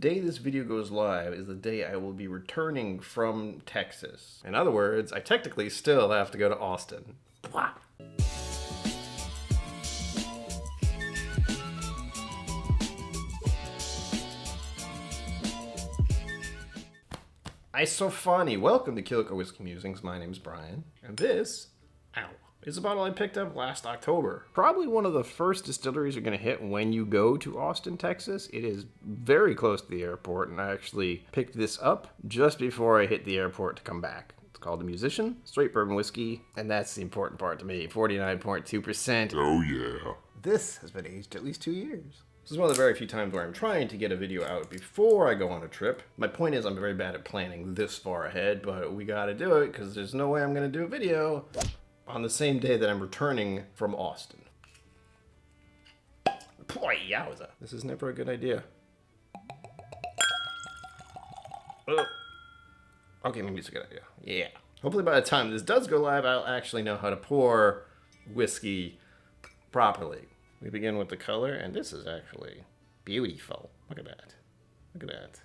day this video goes live is the day I will be returning from Texas. In other words, I technically still have to go to Austin. Blah. So funny. Welcome to KillCo Whiskey Musings. My name's Brian, and this, is a bottle I picked up last October. Probably one of the first distilleries you're going to hit when you go to Austin, Texas. It is very close to the airport, and I actually picked this up just before I hit the airport to come back. It's called The Musician, straight bourbon whiskey, and that's the important part to me. 49.2%. Oh yeah. This has been aged at least 2 years. This is one of the very few times where I'm trying to get a video out before I go on a trip. My point is I'm very bad at planning this far ahead, but we gotta do it because there's no way I'm gonna do a video on the same day that I'm returning from Austin. Boy, yowza. This is never a good idea. Oh. Okay, maybe it's a good idea. Yeah. Hopefully by the time this does go live, I'll actually know how to pour whiskey properly. We begin with the color, and this is actually beautiful. Look at that. Look at that.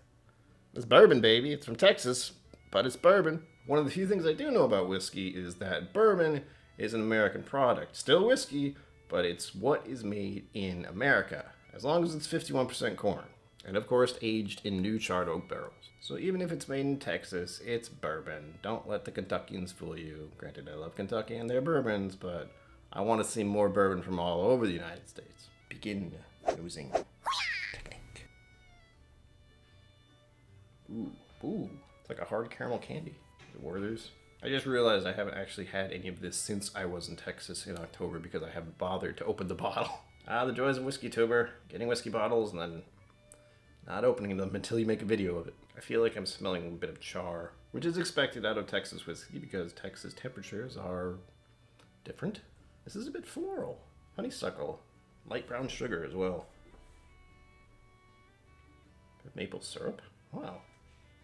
It's bourbon, baby. It's from Texas, but it's bourbon. One of the few things I do know about whiskey is that bourbon is an American product. Still whiskey, but it's what is made in America, as long as it's 51% corn. And of course, aged in new charred oak barrels. So even if it's made in Texas, it's bourbon. Don't let the Kentuckians fool you. Granted, I love Kentucky and their bourbons, but I want to see more bourbon from all over the United States. Begin using technique. Ooh, it's like a hard caramel candy. The Werther's. I just realized I haven't actually had any of this since I was in Texas in October because I haven't bothered to open the bottle. The joys of WhiskeyTuber. Getting whiskey bottles and then not opening them until you make a video of it. I feel like I'm smelling a bit of char, which is expected out of Texas whiskey because Texas temperatures are different. This is a bit floral. Honeysuckle. Light brown sugar as well. Maple syrup. Wow.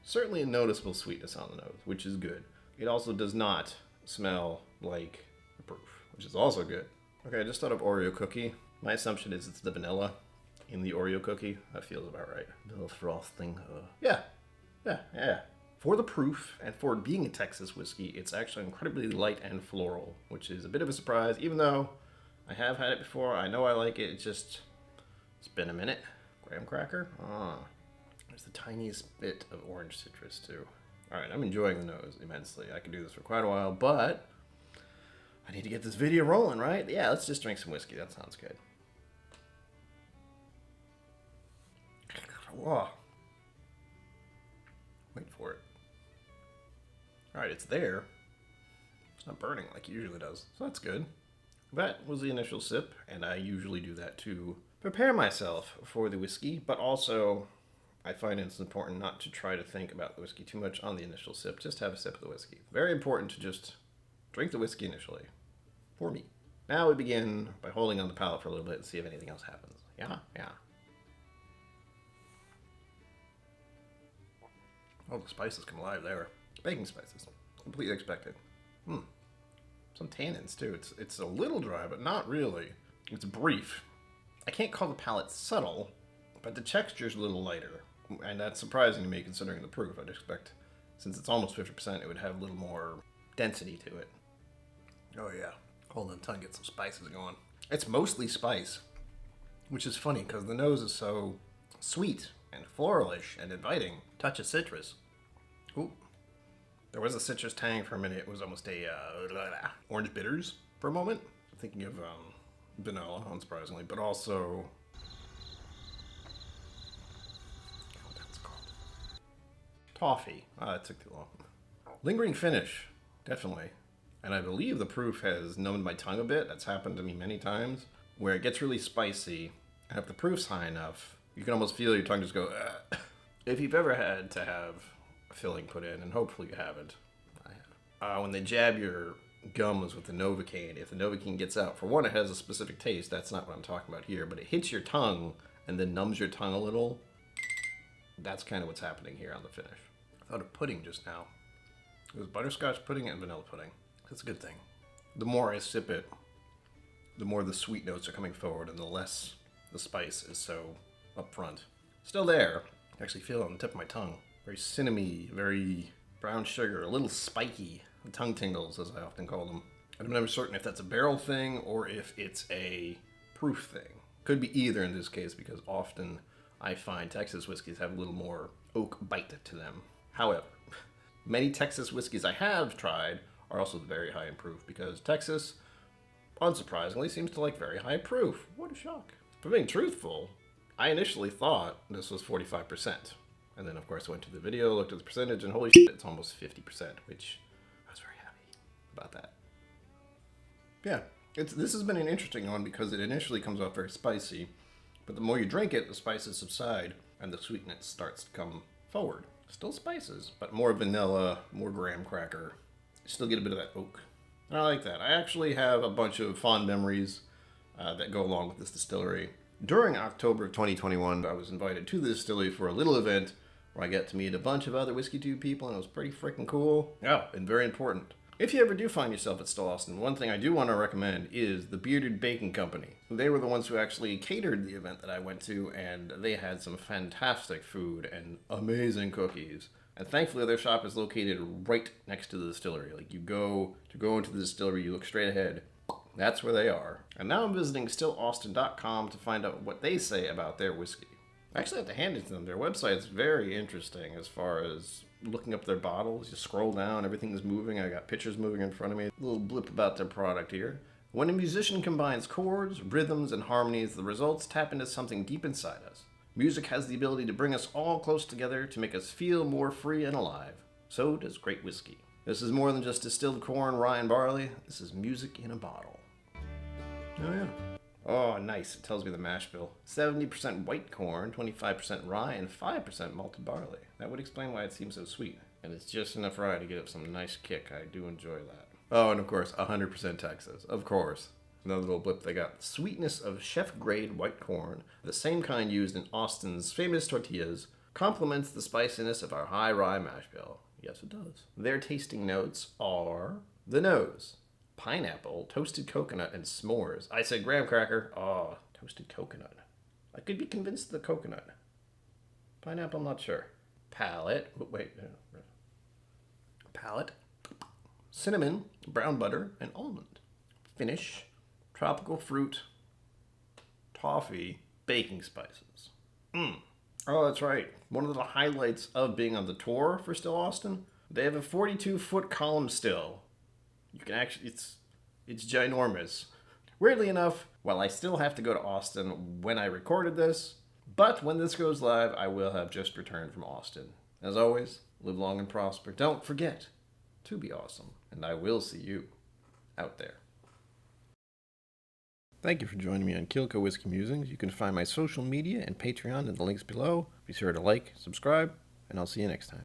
Certainly a noticeable sweetness on the nose, which is good. It also does not smell like the proof, which is also good. Okay, I just thought of Oreo cookie. My assumption is it's the vanilla in the Oreo cookie. That feels about right. A little frosting. Yeah. For the proof, and for it being a Texas whiskey, it's actually incredibly light and floral, which is a bit of a surprise, even though I have had it before. I know I like it. It's been a minute. Graham cracker. There's the tiniest bit of orange citrus, too. All right, I'm enjoying the nose immensely. I could do this for quite a while, but I need to get this video rolling, right? Yeah, let's just drink some whiskey. That sounds good. Whoa. Wait for it. Alright, it's there. It's not burning like it usually does, so that's good. That was the initial sip, and I usually do that to prepare myself for the whiskey, but also I find it's important not to try to think about the whiskey too much on the initial sip. Just have a sip of the whiskey. Very important to just drink the whiskey initially, for me. Now we begin by holding on the palate for a little bit and see if anything else happens. Yeah. Oh, the spices come alive there. Baking spices. Completely expected. Some tannins, too. It's a little dry, but not really. It's brief. I can't call the palate subtle, but the texture's a little lighter. And that's surprising to me considering the proof. I'd expect, since it's almost 50%, it would have a little more density to it. Oh, yeah. Hold on, tongue, get some spices going. It's mostly spice, which is funny because the nose is so sweet and floralish and inviting. Touch of citrus. Ooh. There was a citrus tang for a minute. It was almost a orange bitters for a moment. I'm thinking of vanilla, unsurprisingly, but also what that's called. Toffee. That took too long. Lingering finish, definitely. And I believe the proof has numbed my tongue a bit. That's happened to me many times, where it gets really spicy, and if the proof's high enough, you can almost feel your tongue just go, ugh. If you've ever had to have a filling put in, and hopefully you haven't, I have. When they jab your gums with the Novocaine, if the Novocaine gets out, for one, it has a specific taste. That's not what I'm talking about here, but it hits your tongue and then numbs your tongue a little. That's kind of what's happening here on the finish. I thought of pudding just now. It was butterscotch pudding and vanilla pudding. That's a good thing. The more I sip it, the more the sweet notes are coming forward and the less the spice is so up front. Still there, I actually feel it on the tip of my tongue. Very cinnamony, very brown sugar, a little spiky. Tongue tingles, as I often call them. And I'm never certain if that's a barrel thing or if it's a proof thing. Could be either in this case, because often I find Texas whiskeys have a little more oak bite to them. However, many Texas whiskeys I have tried are also very high in proof, because Texas, unsurprisingly, seems to like very high proof. What a shock. For being truthful, I initially thought this was 45%. And then, of course, I went to the video, looked at the percentage, and holy shit, it's almost 50%, which I was very happy about that. Yeah, this has been an interesting one because it initially comes off very spicy, but the more you drink it, the spices subside, and the sweetness starts to come forward. Still spices, but more vanilla, more graham cracker. You still get a bit of that oak. And I like that. I actually have a bunch of fond memories that go along with this distillery. During October of 2021, I was invited to the distillery for a little event where I got to meet a bunch of other WhiskeyTube people, and it was pretty freaking cool. Yeah, and very important. If you ever do find yourself at Still Austin, one thing I do want to recommend is the Bearded Bacon Company. They were the ones who actually catered the event that I went to, and they had some fantastic food and amazing cookies. And thankfully, their shop is located right next to the distillery. Like, you go into the distillery, you look straight ahead. That's where they are. And now I'm visiting stillaustin.com to find out what they say about their whiskey. I actually have to hand it to them. Their website's very interesting as far as looking up their bottles. You scroll down, everything's moving. I got pictures moving in front of me. A little blip about their product here. When a musician combines chords, rhythms, and harmonies, the results tap into something deep inside us. Music has the ability to bring us all close together to make us feel more free and alive. So does great whiskey. This is more than just distilled corn, rye, and barley. This is music in a bottle. Oh, yeah. Oh, nice. It tells me the mash bill. 70% white corn, 25% rye, and 5% malted barley. That would explain why it seems so sweet. And it's just enough rye to give it some nice kick. I do enjoy that. Oh, and of course, 100% Texas. Of course. Another little blip they got. Sweetness of chef-grade white corn, the same kind used in Austin's famous tortillas, complements the spiciness of our high rye mash bill. Yes, it does. Their tasting notes are the nose. Pineapple, toasted coconut, and s'mores. I said graham cracker. Oh, toasted coconut. I could be convinced of the coconut. Pineapple, I'm not sure. Palate. Palate. Cinnamon, brown butter, and almond. Finish. Tropical fruit. Toffee. Baking spices. Oh, that's right. One of the highlights of being on the tour for Still Austin, they have a 42-foot column still. You can actually, it's ginormous. Weirdly enough, while I still have to go to Austin when I recorded this, but when this goes live, I will have just returned from Austin. As always, live long and prosper. Don't forget to be awesome, and I will see you out there. Thank you for joining me on KillCo Whiskey Musings. You can find my social media and Patreon in the links below. Be sure to like, subscribe, and I'll see you next time.